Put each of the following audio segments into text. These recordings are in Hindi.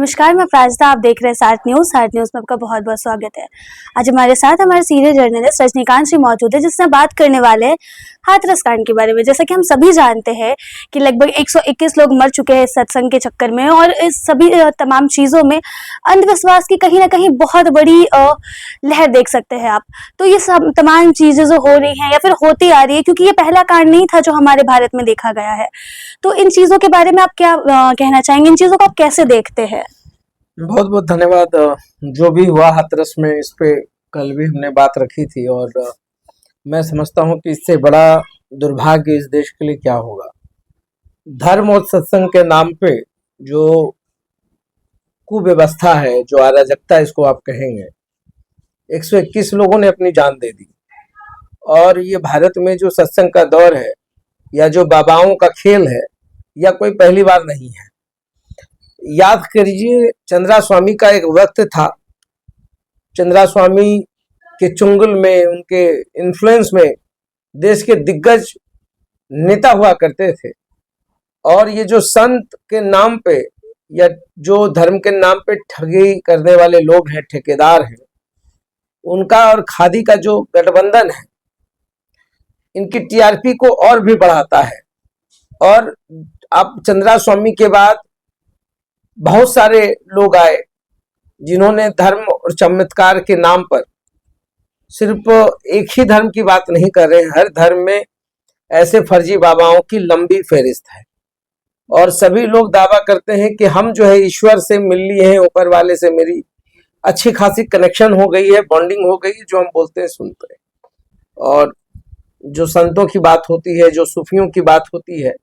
नमस्कार, मैं प्राजता। आप देख रहे हैं सार्थ न्यूज़ में आपका बहुत बहुत स्वागत है। आज हमारे साथ हमारे सीनियर जर्नलिस्ट रजनीकांत जी मौजूद है, जिससे बात करने वाले हैं हाथरस कांड के बारे में। जैसा कि हम सभी जानते हैं कि लगभग 121 लोग मर चुके हैं इस सत्संग के चक्कर में, और इस सभी तमाम चीज़ों में अंधविश्वास की कहीं ना कहीं बहुत बड़ी लहर देख सकते हैं आप। तो ये सब तमाम चीज़ें जो हो रही हैं या फिर होती आ रही है, क्योंकि ये पहला कांड नहीं था जो हमारे भारत में देखा गया है। तो इन चीज़ों के बारे में आप क्या कहना चाहेंगे? इन चीज़ों को आप कैसे देखते हैं? बहुत बहुत धन्यवाद। जो भी हुआ हाथरस में, इस पे कल भी हमने बात रखी थी, और मैं समझता हूँ कि इससे बड़ा दुर्भाग्य इस देश के लिए क्या होगा। धर्म और सत्संग के नाम पे जो कुव्यवस्था है, जो अराजकता इसको आप कहेंगे, 121 लोगों ने अपनी जान दे दी। और ये भारत में जो सत्संग का दौर है या जो बाबाओं का खेल है, या कोई पहली बार नहीं है। याद करिए, चंद्रा स्वामी का एक वक्त था। चंद्रा स्वामी के चुंगल में, उनके इन्फ्लुएंस में देश के दिग्गज नेता हुआ करते थे। और ये जो संत के नाम पे या जो धर्म के नाम पे ठगी करने वाले लोग हैं, ठेकेदार हैं, उनका और खादी का जो गठबंधन है, इनकी टीआरपी को और भी बढ़ाता है। और अब चंद्रा स्वामी के बाद बहुत सारे लोग आए जिन्होंने धर्म और चमत्कार के नाम पर, सिर्फ एक ही धर्म की बात नहीं कर रहे हैं, हर धर्म में ऐसे फर्जी बाबाओं की लंबी फेहरिस्त है। और सभी लोग दावा करते हैं कि हम जो है ईश्वर से मिल लिए हैं, ऊपर वाले से मेरी अच्छी खासी कनेक्शन हो गई है, बॉन्डिंग हो गई है, जो हम बोलते हैं सुनते हैं। और जो संतों की बात होती है, जो सूफियों की बात होती है,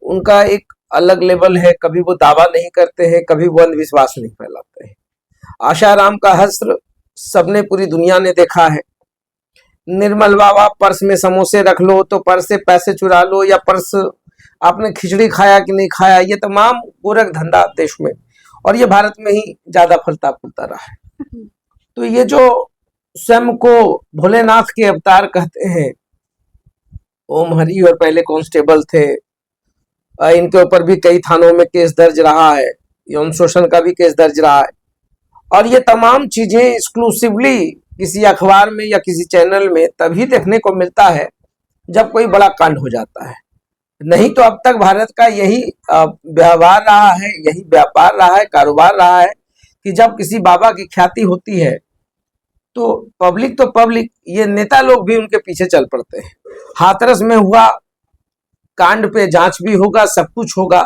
उनका एक अलग लेवल है। कभी वो दावा नहीं करते हैं, कभी वो अंधविश्वास नहीं फैलाते हैं। आशाराम का हस्त्र सबने, पूरी दुनिया ने देखा है। निर्मल बाबा पर्स में समोसे रख लो तो पर्स से पैसे चुरा लो, या पर्स आपने खिचड़ी खाया कि नहीं खाया, ये तमाम गोरख धंधा देश में, और ये भारत में ही ज्यादा फलता फूलता रहा है। तो ये जो स्वयं को भोलेनाथ के अवतार कहते हैं, ओम हरि, और पहले कांस्टेबल थे, इनके ऊपर भी कई थानों में केस दर्ज रहा है, यौन शोषण का भी केस दर्ज रहा है। और ये तमाम चीजें एक्सक्लूसिवली किसी अखबार में या किसी चैनल में तभी देखने को मिलता है जब कोई बड़ा कांड हो जाता है। नहीं तो अब तक भारत का यही व्यवहार रहा है, यही व्यापार रहा है, कारोबार रहा है कि जब किसी बाबा की ख्याति होती है तो पब्लिक, ये नेता लोग भी उनके पीछे चल पड़ते हैं। हाथरस में हुआ कांड पे जांच भी होगा, सब कुछ होगा,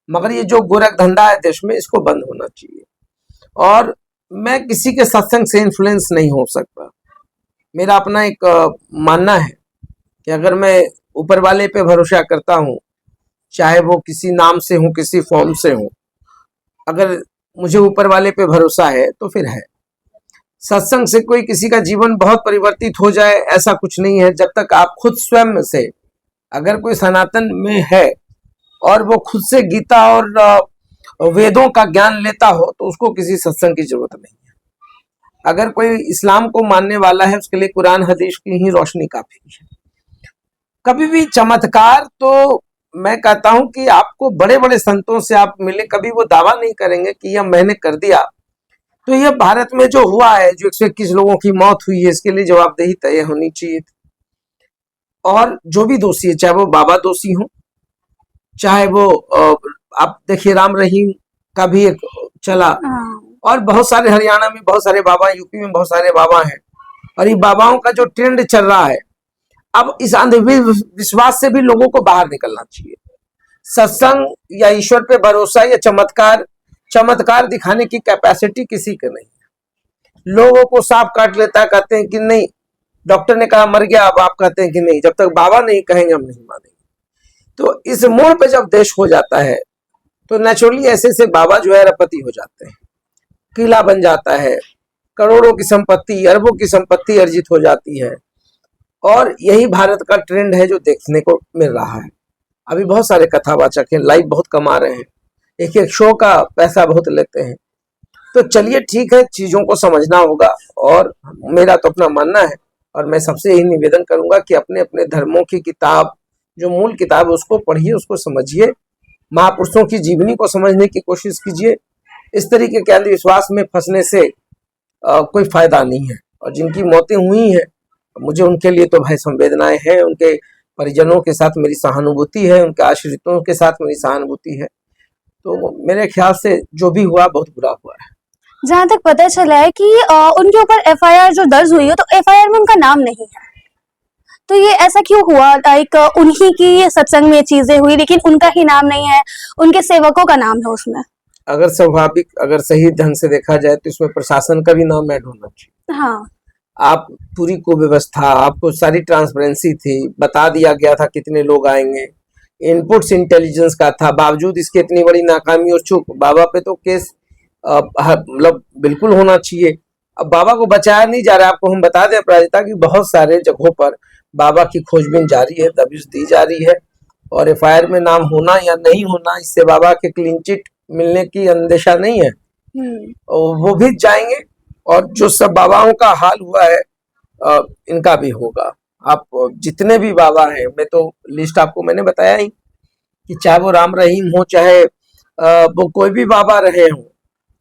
मगर ये जो गोरख धंधा है देश में, इसको बंद होना चाहिए। और मैं किसी के सत्संग से इन्फ्लुएंस नहीं हो सकता। मेरा अपना एक मानना है कि अगर मैं ऊपर वाले पे भरोसा करता हूँ, चाहे वो किसी नाम से हो, किसी फॉर्म से हो, अगर मुझे ऊपर वाले पे भरोसा है तो फिर है। सत्संग से कोई किसी का जीवन बहुत परिवर्तित हो जाए, ऐसा कुछ नहीं है। जब तक आप खुद स्वयं से, अगर कोई सनातन में है और वो खुद से गीता और वेदों का ज्ञान लेता हो, तो उसको किसी सत्संग की जरूरत नहीं है। अगर कोई इस्लाम को मानने वाला है, उसके लिए कुरान हदीस की ही रोशनी काफी है। कभी भी चमत्कार, तो मैं कहता हूं कि आपको बड़े बड़े संतों से आप मिले, कभी वो दावा नहीं करेंगे कि यह मैंने कर दिया। तो यह भारत में जो हुआ है, जो 121 लोगों की मौत हुई है, इसके लिए जवाबदेही तय होनी चाहिए। और जो भी दोषी है, चाहे वो बाबा दोषी हो, चाहे वो आप देखिए राम रहीम का भी एक चला, और बहुत सारे हरियाणा में बहुत सारे बाबा, यूपी में बहुत सारे बाबा हैं। और ये बाबाओं का जो ट्रेंड चल रहा है, अब इस अंधविश्वास से भी लोगों को बाहर निकलना चाहिए। सत्संग या ईश्वर पे भरोसा या चमत्कार दिखाने की कैपेसिटी किसी के नहीं है। लोगों को सांप काट लेता है, कहते हैं कि नहीं, डॉक्टर ने कहा मर गया, अब आप कहते हैं कि नहीं, जब तक बाबा नहीं कहेंगे हम नहीं मानेंगे। तो इस मोड़ पे जब देश हो जाता है, तो नेचुरली ऐसे बाबा जो है रपति हो जाते हैं, किला बन जाता है, करोड़ों की संपत्ति, अरबों की संपत्ति अर्जित हो जाती है। और यही भारत का ट्रेंड है जो देखने को मिल रहा है। अभी बहुत सारे कथावाचक हैं, लाइव बहुत कमा रहे हैं, एक एक शो का पैसा बहुत लेते हैं। तो चलिए ठीक है, चीजों को समझना होगा। और मेरा तो अपना मानना है, और मैं सबसे यही निवेदन करूंगा कि अपने अपने धर्मों की किताब, जो मूल किताब है, उसको पढ़िए, उसको समझिए, महापुरुषों की जीवनी को समझने की कोशिश कीजिए। इस तरीके के अंधविश्वास में फंसने से कोई फायदा नहीं है। और जिनकी मौतें हुई हैं, मुझे उनके लिए तो भाई संवेदनाएं हैं, उनके परिजनों के साथ मेरी सहानुभूति है, उनके आश्रितों के साथ मेरी सहानुभूति है। तो मेरे ख्याल से जो भी हुआ बहुत बुरा हुआ है। जहाँ तक पता चला है कि उनके ऊपर एफआईआर जो दर्ज हुई है, तो एफआईआर में उनका नाम नहीं है, तो ये ऐसा क्यों हुआ? लाइक उन्हीं की सत्संग में चीजें हुई लेकिन उनका ही नाम नहीं है, उनके सेवकों का नाम है उसमें। अगर स्वाभाविक, अगर सही ढंग से देखा जाए तो इसमें प्रशासन का भी नाम ऐड होना चाहिए। हाँ, आप पूरी कुव्यवस्था, आपको सारी ट्रांसपेरेंसी थी, बता दिया गया था कितने लोग आएंगे, इनपुट्स इंटेलिजेंस का था, बावजूद इसकी इतनी बड़ी नाकामी और चूक। बाबा पे तो केस मतलब बिल्कुल होना चाहिए। अब बाबा को बचाया नहीं जा रहा है। आपको हम बता दें अपराजिता कि बहुत सारे जगहों पर बाबा की खोजबीन जारी है, दबिश दी जा रही है, और एफआईआर में नाम होना या नहीं होना, इससे बाबा के क्लीन चिट मिलने की अंदेशा नहीं है। और वो भी जाएंगे, और जो सब बाबाओं का हाल हुआ है इनका भी होगा। आप जितने भी बाबा हैं, मैं तो लिस्ट आपको मैंने बताया ही कि चाहे वो राम रहीम हो, चाहे वो कोई भी बाबा रहे हो,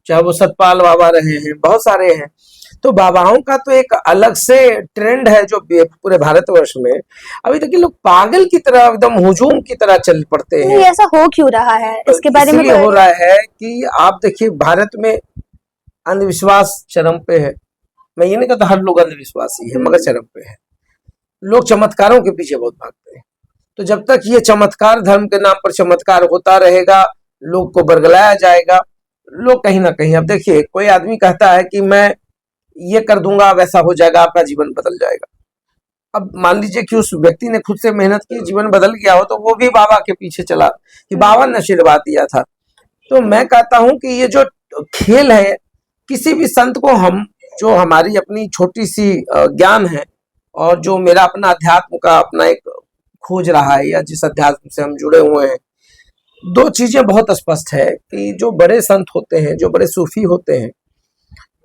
चाहे वो सतपाल बाबा रहे हैं, बहुत सारे हैं। तो बाबाओं का तो एक अलग से ट्रेंड है जो पूरे भारतवर्ष में अभी तक ये लोग पागल की तरह, एकदम हुजूम की तरह चल पड़ते हैं। ये ऐसा हो क्यों रहा है, इसके बारे में इसलिए हो रहा है कि आप देखिए, भारत में अंधविश्वास चरम पे है। मैं ये नहीं कहता हर लोग अंधविश्वासी है, मगर चरम पे है। लोग चमत्कारों के पीछे बहुत भागते हैं। तो जब तक ये चमत्कार, धर्म के नाम पर चमत्कार होता रहेगा, लोग को बरगलाया जाएगा, लोग कहीं ना कहीं, अब देखिए कोई आदमी कहता है कि मैं ये कर दूंगा, वैसा हो जाएगा, आपका जीवन बदल जाएगा। अब मान लीजिए कि उस व्यक्ति ने खुद से मेहनत की, जीवन बदल गया हो, तो वो भी बाबा के पीछे चला कि बाबा ने आशीर्वाद दिया था। तो मैं कहता हूं कि ये जो खेल है, किसी भी संत को हम, जो हमारी अपनी छोटी सी ज्ञान है, और जो मेरा अपना अध्यात्म का अपना एक खोज रहा है, या जिस अध्यात्म से हम जुड़े हुए हैं, दो चीजें बहुत स्पष्ट है कि जो बड़े संत होते हैं, जो बड़े सूफी होते हैं,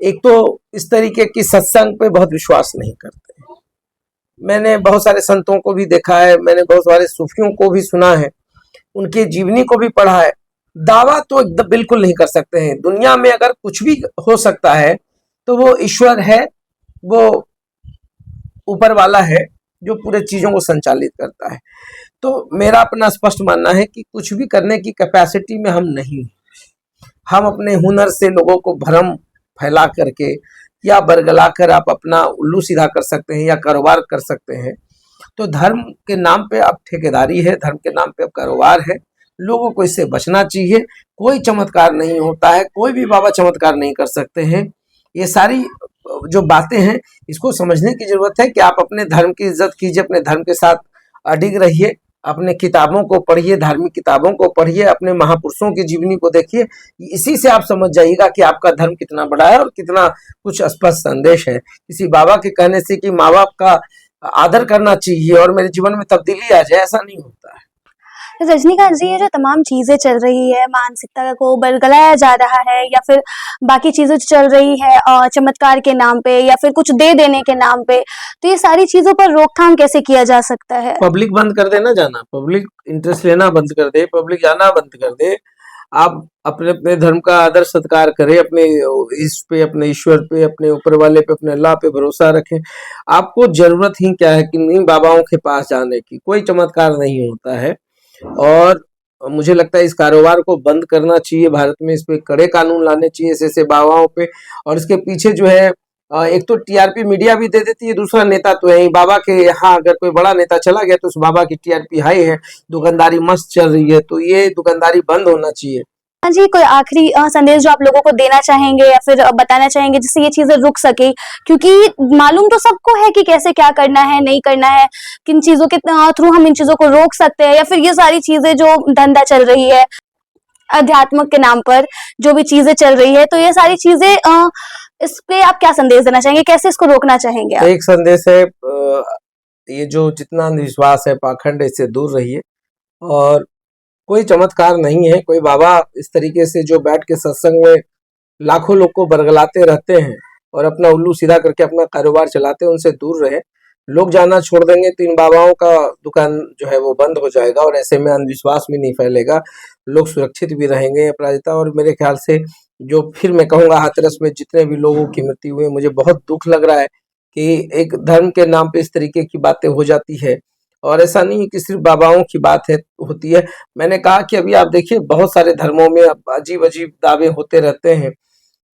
एक तो इस तरीके की सत्संग पे बहुत विश्वास नहीं करते। मैंने बहुत सारे संतों को भी देखा है, मैंने बहुत सारे सूफियों को भी सुना है, उनकी जीवनी को भी पढ़ा है। दावा तो एकदम बिल्कुल नहीं कर सकते हैं। दुनिया में अगर कुछ भी हो सकता है तो वो ईश्वर है, वो ऊपर वाला है जो पूरे चीजों को संचालित करता है। तो मेरा अपना स्पष्ट मानना है कि कुछ भी करने की कैपेसिटी में हम नहीं। हम अपने हुनर से लोगों को भ्रम फैला करके या बरगला कर आप अपना उल्लू सीधा कर सकते हैं, या कारोबार कर सकते हैं। तो धर्म के नाम पे अब ठेकेदारी है, धर्म के नाम पे अब कारोबार है। लोगों को इससे बचना चाहिए। कोई चमत्कार नहीं होता है, कोई भी बाबा चमत्कार नहीं कर सकते हैं। ये सारी जो बातें हैं, इसको समझने की जरूरत है कि आप अपने धर्म की इज्जत कीजिए, अपने धर्म के साथ अडिग रहिए, अपने किताबों को पढ़िए, धार्मिक किताबों को पढ़िए, अपने महापुरुषों की जीवनी को देखिए। इसी से आप समझ जाइएगा कि आपका धर्म कितना बड़ा है और कितना कुछ स्पष्ट संदेश है। किसी बाबा के कहने से कि माँ बाप का आदर करना चाहिए और मेरे जीवन में तब्दीली आ जाए, ऐसा नहीं होता है। तो रजनीकांत जी, ये जो तमाम चीजें चल रही है, मानसिकता को बरगलाया जा रहा है, या फिर बाकी चीजें जो चल रही है चमत्कार के नाम पे, या फिर कुछ दे देने के नाम पे, तो ये सारी चीजों पर रोकथाम कैसे किया जा सकता है? पब्लिक बंद कर देना जाना, पब्लिक इंटरेस्ट लेना बंद कर दे, पब्लिक जाना बंद कर दे। आप अपने अपने धर्म का आदर सत्कार करें, अपने इस पे, अपने ईश्वर पे, अपने ऊपर वाले पे, अपने अल्लाह पे भरोसा रखें। आपको जरूरत ही क्या है कि नहीं बाबाओं के पास जाने की? कोई चमत्कार नहीं होता है। और मुझे लगता है इस कारोबार को बंद करना चाहिए भारत में। इस पे कड़े कानून लाने चाहिए ऐसे बाबाओं पे। और इसके पीछे जो है, एक तो टीआरपी मीडिया भी दे देती है, दूसरा नेता तो है ही। बाबा के यहाँ अगर कोई बड़ा नेता चला गया तो उस बाबा की टीआरपी हाई है, दुकानदारी मस्त चल रही है। तो ये दुकानदारी बंद होना चाहिए। हाँ जी, कोई आखिरी संदेश जो आप लोगों को देना चाहेंगे या फिर बताना चाहेंगे जिससे ये चीजें रुक सके? क्योंकि मालूम तो सबको है कि कैसे क्या करना है, नहीं करना है, किन चीजों के थ्रू हम इन चीजों को रोक सकते हैं, या फिर ये सारी चीजें जो धंधा चल रही है अध्यात्म के नाम पर, जो भी चीजें चल रही है, तो ये सारी चीजें इस पे आप क्या संदेश देना चाहेंगे, कैसे इसको रोकना चाहेंगे आप? एक संदेश है, ये जो जितना अंधविश्वास है, पाखंड, इससे दूर रहिए। और कोई चमत्कार नहीं है। कोई बाबा इस तरीके से जो बैठ के सत्संग में लाखों लोग को बरगलाते रहते हैं और अपना उल्लू सीधा करके अपना कारोबार चलाते हैं, उनसे दूर रहे। लोग जाना छोड़ देंगे तो इन बाबाओं का दुकान जो है वो बंद हो जाएगा, और ऐसे में अंधविश्वास भी नहीं फैलेगा, लोग सुरक्षित भी रहेंगे। अपराजिता, और मेरे ख्याल से जो फिर मैं कहूँगा हाथरस में जितने भी लोगों की मृत्यु हुई, मुझे बहुत दुःख लग रहा है कि एक धर्म के नाम पे इस तरीके की बातें हो जाती है। और ऐसा नहीं है कि सिर्फ बाबाओं की बात है होती है। मैंने कहा कि अभी आप देखिए बहुत सारे धर्मों में अब अजीब-अजीब दावे होते रहते हैं,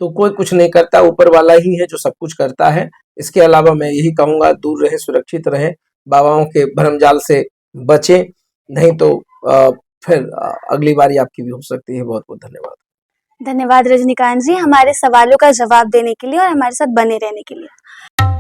तो कोई कुछ नहीं करता, ऊपर वाला ही है जो सब कुछ करता है। इसके अलावा मैं यही कहूँगा दूर रहें, सुरक्षित रहें, बाबाओं के भरमजाल से बचें, नहीं तो फिर अगली बारी आपकी भी हो सकती है। बहुत-बहुत धन्यवाद। धन्यवाद रजनीकांत जी, हमारे सवालों का जवाब देने के लिए और हमारे साथ बने रहने के लिए।